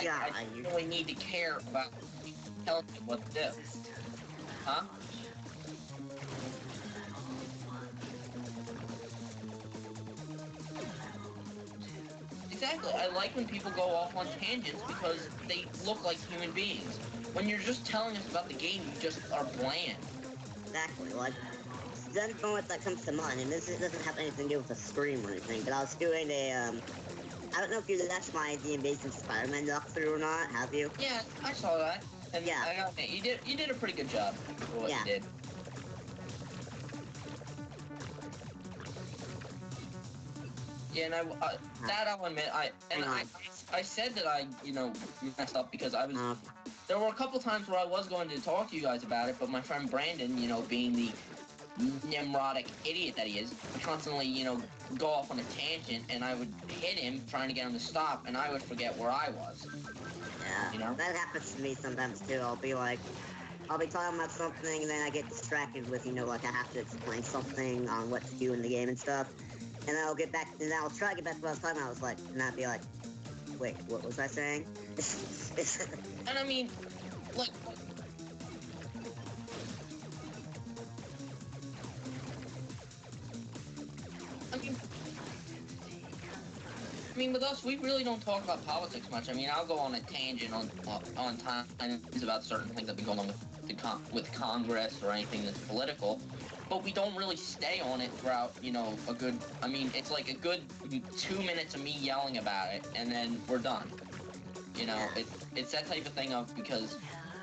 I really need to care about telling me what to do. Huh? Exactly. I like when people go off on tangents because they look like human beings. When you're just telling us about the game, you just are bland. Exactly, like, the moment that comes to mind, and this doesn't have anything to do with a stream or anything, but I was doing a, I don't know if you watched my The Amazing Spider-Man walkthrough or not, have you? Yeah, I saw that. And yeah. I gotta admit, you did a pretty good job for what you did. Yeah, and that I'll admit, I said that I, messed up because I was, there were a couple times where I was going to talk to you guys about it, but my friend Brandon, being the Nimrodic idiot that he is, would constantly, go off on a tangent, and I would hit him trying to get him to stop, and I would forget where I was. Yeah, that happens to me sometimes too. I'll be talking about something, and then I get distracted with, like I have to explain something on what to do in the game and stuff. And then I'll get back, and then I'll try to get back to what I was talking about. I was like, and I'd be like, wait, what was I saying? And I mean, like, I mean, with us, we really don't talk about politics much. I mean, I'll go on a tangent on times about certain things that have been going on with Congress or anything that's political, but we don't really stay on it throughout, a good, I mean, it's like a good 2 minutes of me yelling about it, and then we're done. It's that type of thing of, because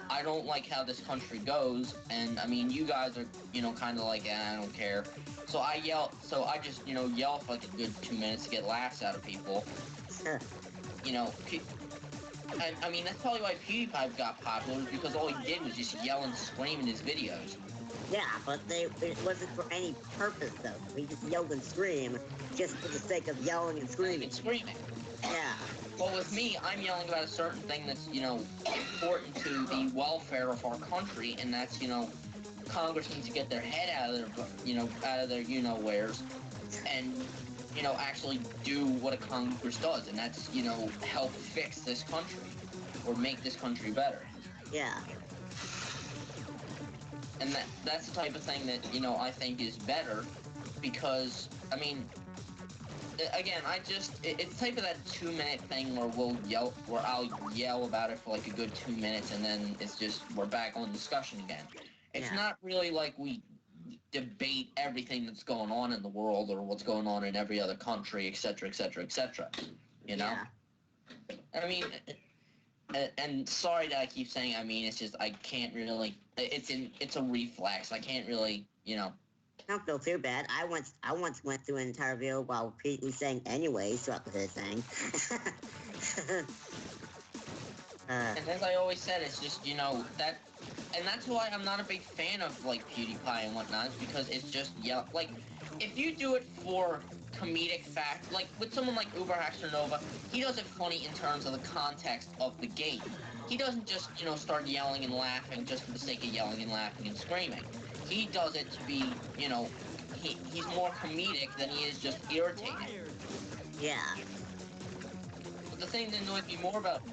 I don't like how this country goes, and, I mean, you guys are, kind of like, I don't care. So I just, yell for like a good 2 minutes to get laughs out of people. I mean, that's probably why PewDiePie got popular, is because all he did was just yell and scream in his videos. Yeah, but it wasn't for any purpose, though. We just yelled and screamed just for the sake of yelling and screaming. Yeah. Well, with me, I'm yelling about a certain thing that's, important to the welfare of our country, and that's, Congress needs to get their head out of their, wheres, and, actually do what a Congress does, and that's, help fix this country, or make this country better. Yeah. And that's the type of thing that, I think is better, because, I mean, again, it's type of that 2 minute thing where I'll yell about it for like a good 2 minutes, and then it's just, we're back on discussion again. It's not really like we debate everything that's going on in the world, or what's going on in every other country, etc., etc., etc., Yeah. I mean, and sorry that I keep saying, I mean, it's just, I can't really, it's a reflex, I can't really, Don't feel too bad. I once went through an entire video while repeatedly saying anyways throughout the whole thing. And as I always said, it's just, and that's why I'm not a big fan of, like, PewDiePie and whatnot, is because it's just, like, if you do it for comedic fact, like, with someone like Uberhaxter Nova, he does it funny in terms of the context of the game. He doesn't just, start yelling and laughing just for the sake of yelling and laughing and screaming. He does it to be, he's more comedic than he is just irritating. Yeah. But the thing that annoys me more about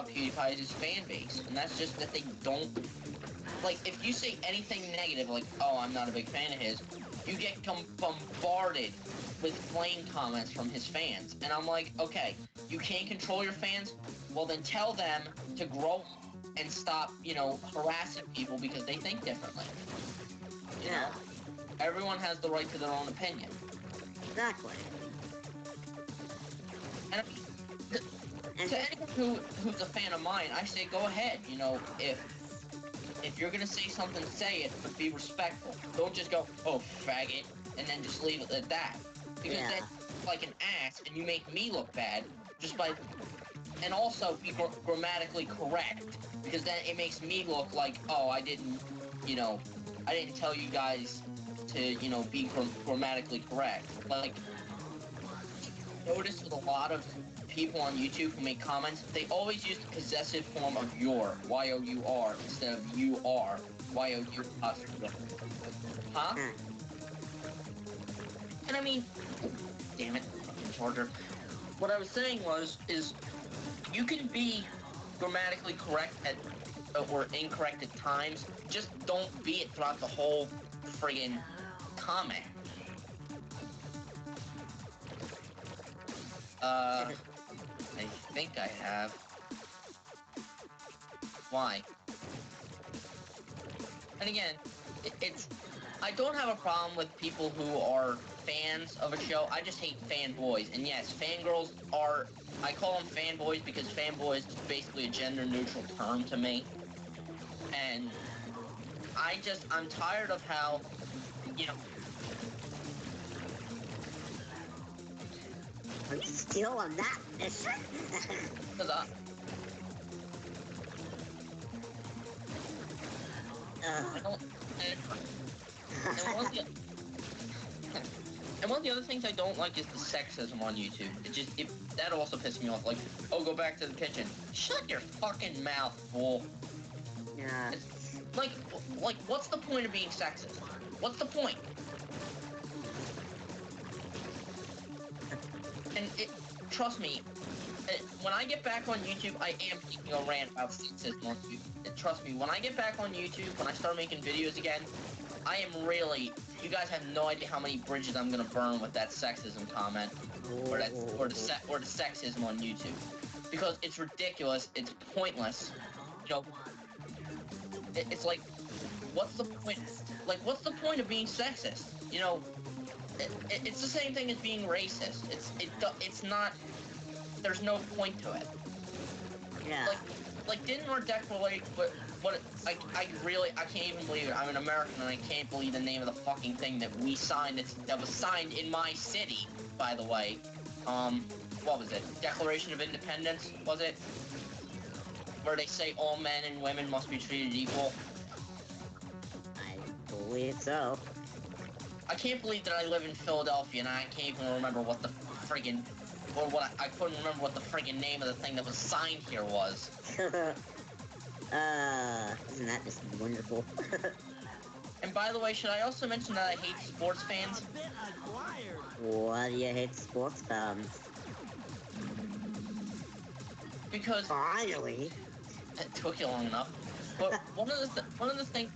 PewDiePie is his fan base, and that's just that they don't, like, if you say anything negative, like, oh, I'm not a big fan of his, you get bombarded with flame comments from his fans, and I'm like, okay, you can't control your fans? Well, then tell them to grow up and stop, harassing people because they think differently. You know? Everyone has the right to their own opinion. Exactly. And to anyone who's a fan of mine, I say go ahead. If you're gonna say something, say it, but be respectful. Don't just go, oh, faggot, and then just leave it at that. Because then you're like an ass, and you make me look bad just by... And also be grammatically correct, because then it makes me look like, oh, I didn't tell you guys to, be grammatically correct. Like, notice with a lot of people on YouTube who make comments, they always use the possessive form of your, Y-O-U-R, instead of you are, Y-O-U-R. Huh? And I mean, damn it, fucking charger. What I was saying is, you can be grammatically correct at or incorrect at times. Just don't be it throughout the whole friggin' comment. I think I have. Why? And again, it's... I don't have a problem with people who are fans of a show. I just hate fanboys. And yes, fangirls are... I call them fanboys because fanboy is basically a gender-neutral term to me. And I'm tired of how, you know... Are you still on that mission? Because I don't... And one of the other things I don't like is the sexism on YouTube. That also pisses me off. Like, oh, go back to the kitchen. Shut your fucking mouth, fool. Yeah. Like, what's the point of being sexist? What's the point? And trust me, when I get back on YouTube, I am taking a rant about sexism on YouTube. Trust me, when I get back on YouTube, when I start making videos again, I am really... You guys have no idea how many bridges I'm gonna burn with that sexism comment, or the sexism on YouTube, because it's ridiculous. It's pointless. You know, it's like, what's the point? Like, what's the point of being sexist? You know, it's the same thing as being racist. It's not. There's no point to it. Yeah. Like didn't our declaration? I can't even believe it. I'm an American and I can't believe the name of the fucking thing that we signed. That was signed in my city, by the way. What was it? Declaration of Independence, was it? Where they say all men and women must be treated equal. I believe so. I can't believe that I live in Philadelphia and I can't even remember what the friggin', or what I couldn't remember what the friggin' name of the thing that was signed here was. Isn't that just wonderful? And by the way, should I also mention that I hate sports fans? Why do you hate sports fans? Because... Finally! It took you long enough. But one of the things...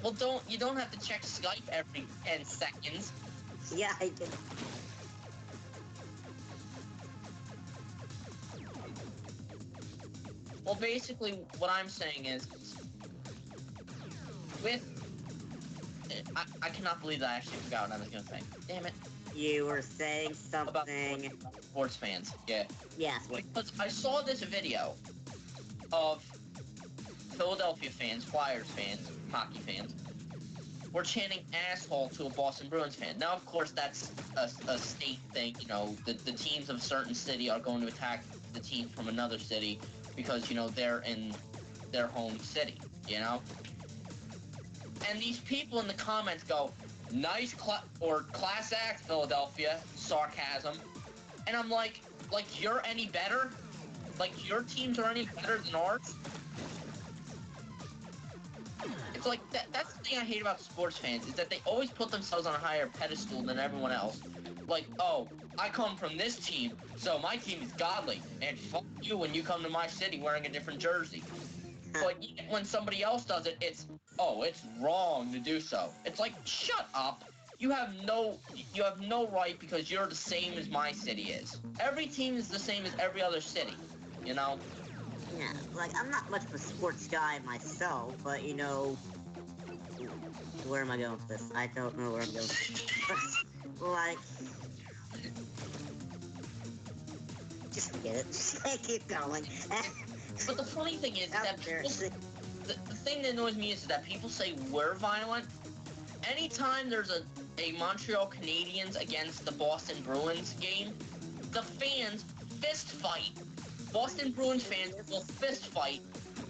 Well, you don't have to check Skype every 10 seconds. Yeah, I did. Well, basically, what I'm saying is, I cannot believe that I actually forgot what I was going to say. Damn it. You were saying something... About sports fans, yeah. Yes. Because I saw this video of Philadelphia fans, Flyers fans, hockey fans, were chanting asshole to a Boston Bruins fan. Now, of course, that's a state thing, you know, the teams of a certain city are going to attack the team from another city because, you know, they're in their home city, you know? And these people in the comments go, nice class act, Philadelphia, sarcasm. And I'm like, you're any better? Like, your teams are any better than ours? It's like, that's the thing I hate about sports fans, is that they always put themselves on a higher pedestal than everyone else. Like, oh, I come from this team, so my team is godly, and fuck you when you come to my city wearing a different jersey. But when somebody else does it, it's wrong to do so. It's like, shut up. You have no right because you're the same as my city is. Every team is the same as every other city, you know? Yeah, like, I'm not much of a sports guy myself, but, you know... Where am I going with this? I don't know where I'm going with this. Like... Just forget it. Just keep going. But the funny thing is that people... The thing that annoys me is that people say we're violent. Anytime there's a Montreal Canadiens against the Boston Bruins game, the fans fist fight. Boston Bruins fans will fist fight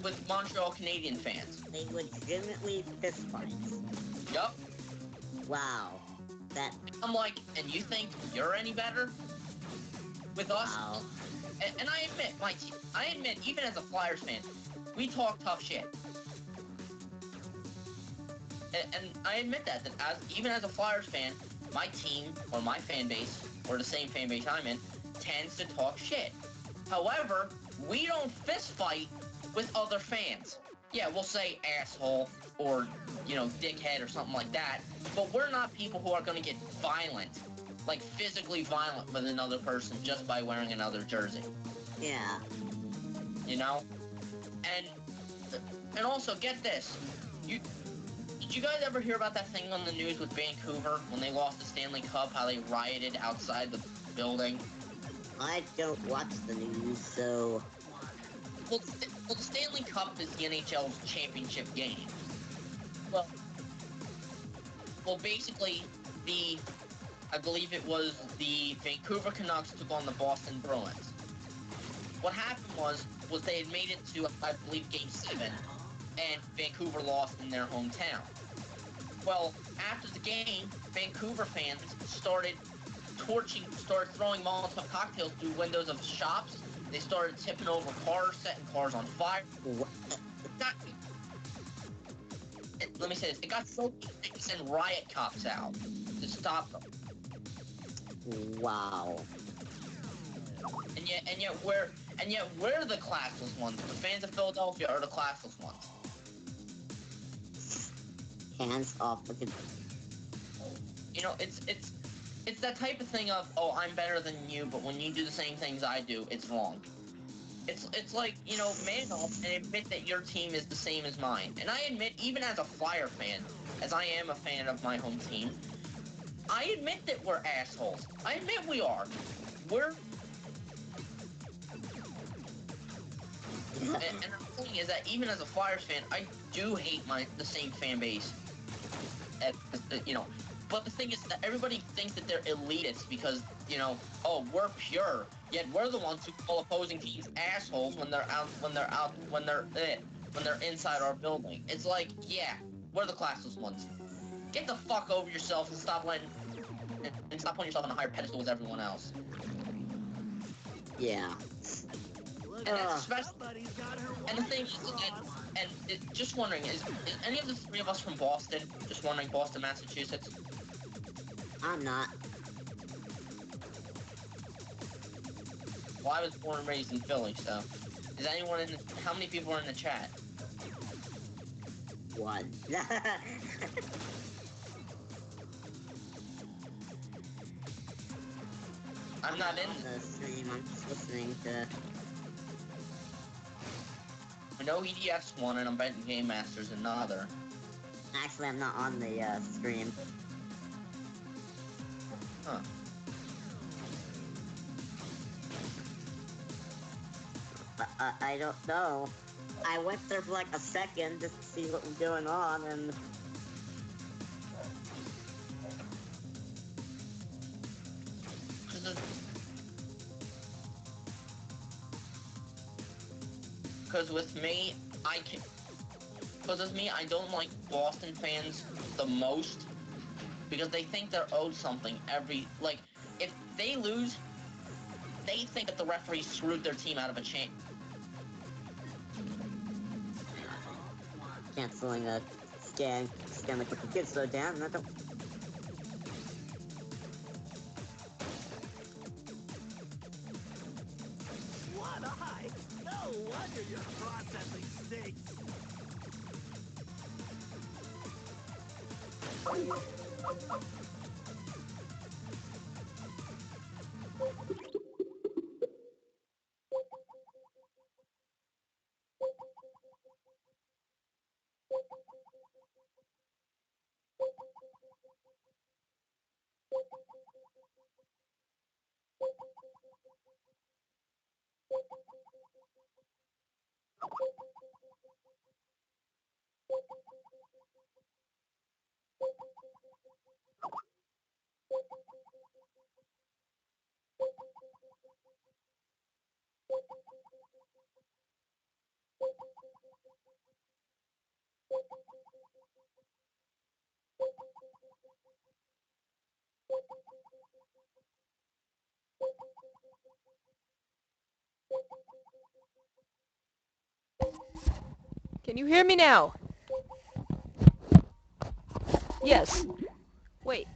with Montreal Canadian fans. They legitimately fist fight. Yup. Wow. That... I'm like, and you think you're any better? With us? Wow. And I admit, even as a Flyers fan, we talk tough shit. and I admit that as even as a Flyers fan, my team or my fan base or the same fan base I'm in tends to talk shit. However, we don't fist fight with other fans. Yeah, we'll say asshole or dickhead or something like that, but we're not people who are going to get violent, like physically violent with another person just by wearing another jersey. Yeah. You know, and and also get this, you did you guys ever hear about that thing on the news with Vancouver when they lost the Stanley Cup? How they rioted outside the building? I don't watch the news, so... Well, the Stanley Cup is the NHL's championship game. Well, basically, I believe it was the Vancouver Canucks took on the Boston Bruins. What happened was they had made it to, I believe, Game 7, and Vancouver lost in their hometown. Well, after the game, Vancouver fans started throwing Molotov cocktails through windows of shops. They started tipping over cars, setting cars on fire. Let me say this: it got so they sent riot cops out to stop them. Wow. And yet we're the classless ones. The fans of Philadelphia are the classless ones. Hands off. It's that type of thing of, oh, I'm better than you, but when you do the same things I do, it's wrong. It's like, man up and admit that your team is the same as mine. And I admit, even as a Flyer fan, as I am a fan of my home team, I admit that we're assholes. I admit we are. And the thing is that even as a Flyers fan, I do hate the same fan base. But the thing is that everybody thinks that they're elitists because, oh, we're pure. Yet we're the ones who call opposing teams assholes when they're inside our building. It's like, yeah, we're the classless ones. Get the fuck over yourself and stop putting yourself on a higher pedestal as everyone else. Yeah. And the thing is, just wondering, is any of the three of us from Boston? Just wondering, Boston, Massachusetts? I'm not. Well, I was born and raised in Philly, so... Is anyone how many people are in the chat? One. I'm not in the stream, I'm just listening to... I know EDF's one, and I'm betting Game Master's another. Actually, I'm not on the stream. Huh. I don't know. I went there for like a second just to see what was going on, and... Because with me, I don't like Boston fans the most, because they think they're owed something if they lose, they think that the referee screwed their team out of a chance. Canceling a scan the quick kids slow down, I don't... What a hike! No wonder you're processing steaks! Can you hear me now? Yes. Wait.